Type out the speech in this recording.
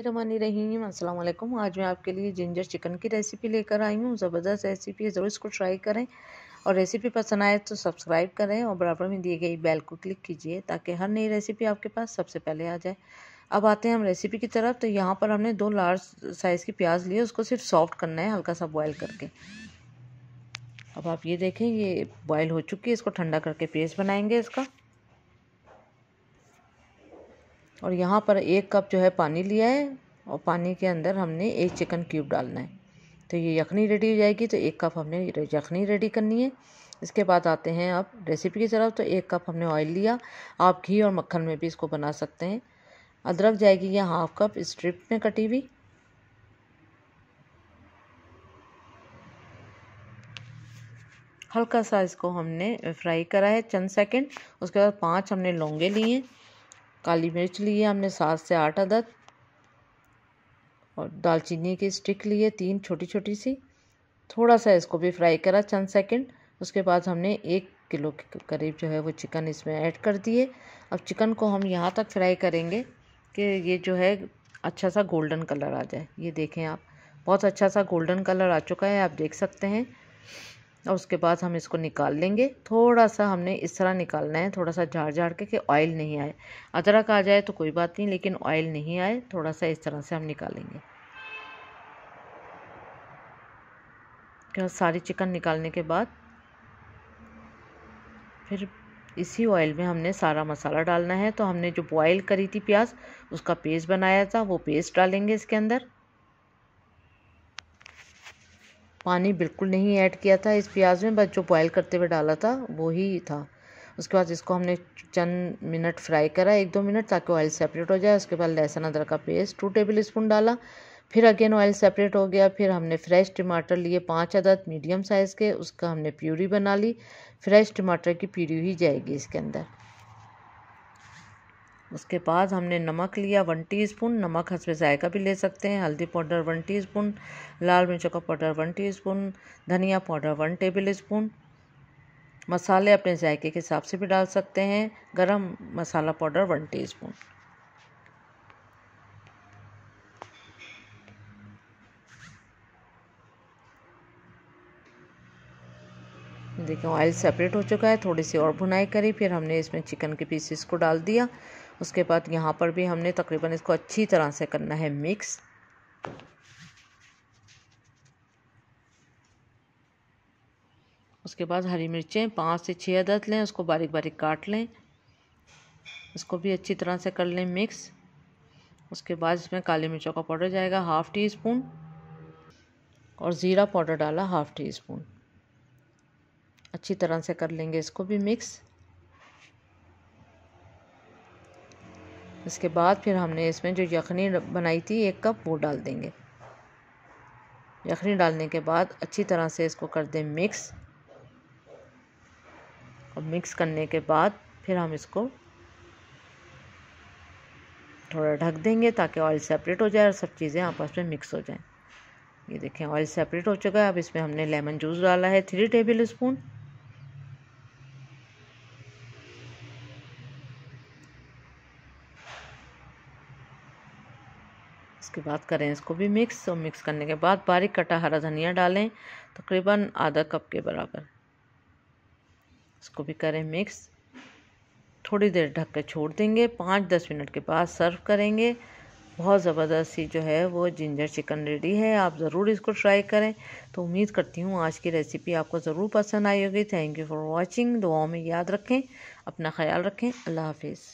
रहीम अस्सलाम वालेकुम। आज मैं आपके लिए जिंजर चिकन की रेसिपी लेकर आई हूँ। ज़बरदस्त रेसिपी है, ज़रूर इसको ट्राई करें और रेसिपी पसंद आए तो सब्सक्राइब करें और बराबर में दी गई बेल को क्लिक कीजिए ताकि हर नई रेसिपी आपके पास सबसे पहले आ जाए। अब आते हैं हम रेसिपी की तरफ। तो यहाँ पर हमने 2 लार्ज साइज़ की प्याज लिए, उसको सिर्फ सॉफ्ट करना है हल्का सा बॉयल करके। अब आप ये देखें, ये बॉयल हो चुकी है, इसको ठंडा करके पेस्ट बनाएंगे इसका। और यहाँ पर 1 कप जो है पानी लिया है और पानी के अंदर हमने 1 चिकन क्यूब डालना है। तो ये यखनी रेडी हो जाएगी। तो 1 कप हमने यखनी रेडी करनी है। इसके बाद आते हैं अब रेसिपी की तरफ। तो 1 कप हमने ऑयल लिया, आप घी और मक्खन में भी इसको बना सकते हैं। अदरक जाएगी ये 1/2 कप स्ट्रिप में कटी हुई। हल्का सा इसको हमने फ्राई करा है चंद सेकंड। उसके बाद 5 हमने लौंगे लिए, काली मिर्च लिए हमने 7 से 8 अदद, और दालचीनी की स्टिक लिए 3 छोटी छोटी सी। थोड़ा सा इसको भी फ्राई करा चंद सेकंड। उसके बाद हमने 1 किलो के करीब जो है वो चिकन इसमें ऐड कर दिए। अब चिकन को हम यहाँ तक फ्राई करेंगे कि ये जो है अच्छा सा गोल्डन कलर आ जाए। ये देखें आप, बहुत अच्छा सा गोल्डन कलर आ चुका है, आप देख सकते हैं। और उसके बाद हम इसको निकाल लेंगे। थोड़ा सा हमने इस तरह निकालना है, थोड़ा सा झाड़ झाड़ के कि ऑयल नहीं आए। अदरक आ जाए तो कोई बात नहीं, लेकिन ऑयल नहीं आए, थोड़ा सा इस तरह से हम निकालेंगे। सारी चिकन निकालने के बाद फिर इसी ऑयल में हमने सारा मसाला डालना है। तो हमने जो बॉयल करी थी प्याज, उसका पेस्ट बनाया था, वो पेस्ट डालेंगे इसके अंदर। पानी बिल्कुल नहीं ऐड किया था इस प्याज में, बस जो बॉयल करते हुए डाला था वो ही था। उसके बाद इसको हमने चंद मिनट फ्राई करा, 1-2 मिनट, ताकि ऑयल सेपरेट हो जाए। उसके बाद लहसुन अदरक का पेस्ट 2 टेबल स्पून डाला। फिर अगेन ऑयल सेपरेट हो गया। फिर हमने फ्रेश टमाटर लिए 5 अदद मीडियम साइज़ के, उसका हमने प्यूरी बना ली। फ्रेश टमाटर की प्यूरी ही जाएगी इसके अंदर। उसके बाद हमने नमक लिया 1 टीस्पून, नमक हस्बे जायका भी ले सकते हैं। हल्दी पाउडर 1 टीस्पून, लाल मिर्चों का पाउडर 1 टीस्पून, धनिया पाउडर 1 टेबल स्पून। मसाले अपने जायके के हिसाब से भी डाल सकते हैं। गरम मसाला पाउडर 1 टीस्पून। देखिए ऑयल सेपरेट हो चुका है, थोड़ी सी और भुनाई करी। फिर हमने इसमें चिकन के पीसेस को डाल दिया। उसके बाद यहाँ पर भी हमने तकरीबन इसको अच्छी तरह से करना है मिक्स। उसके बाद हरी मिर्चें 5 से 6 अदद लें, उसको बारीक बारीक काट लें। इसको भी अच्छी तरह से कर लें मिक्स। उसके बाद इसमें काली मिर्चों का पाउडर जाएगा 1/2 टीस्पून और ज़ीरा पाउडर डाला 1/2 टीस्पून। अच्छी तरह से कर लेंगे इसको भी मिक्स। इसके बाद फिर हमने इसमें जो यखनी बनाई थी 1 कप, वो डाल देंगे। यखनी डालने के बाद अच्छी तरह से इसको कर दें मिक्स। और मिक्स करने के बाद फिर हम इसको थोड़ा ढक देंगे ताकि ऑयल सेपरेट हो जाए और सब चीज़ें आपस में मिक्स हो जाएं। ये देखें ऑयल सेपरेट हो चुका है। अब इसमें हमने लेमन जूस डाला है 3 टेबल स्पून। इसके बाद करें इसको भी मिक्स। और मिक्स करने के बाद बारीक कटा हरा धनिया डालें, तकरीबन आधा कप के बराबर। इसको भी करें मिक्स। थोड़ी देर ढक कर छोड़ देंगे, 5-10 मिनट के बाद सर्व करेंगे। बहुत ज़बरदस्त सी जो है वो जिंजर चिकन रेडी है। आप ज़रूर इसको ट्राई करें। तो उम्मीद करती हूँ आज की रेसिपी आपको ज़रूर पसंद आई होगी। Thank you for watching. दुआओं में याद रखें, अपना ख्याल रखें। अल्लाह हाफिज़।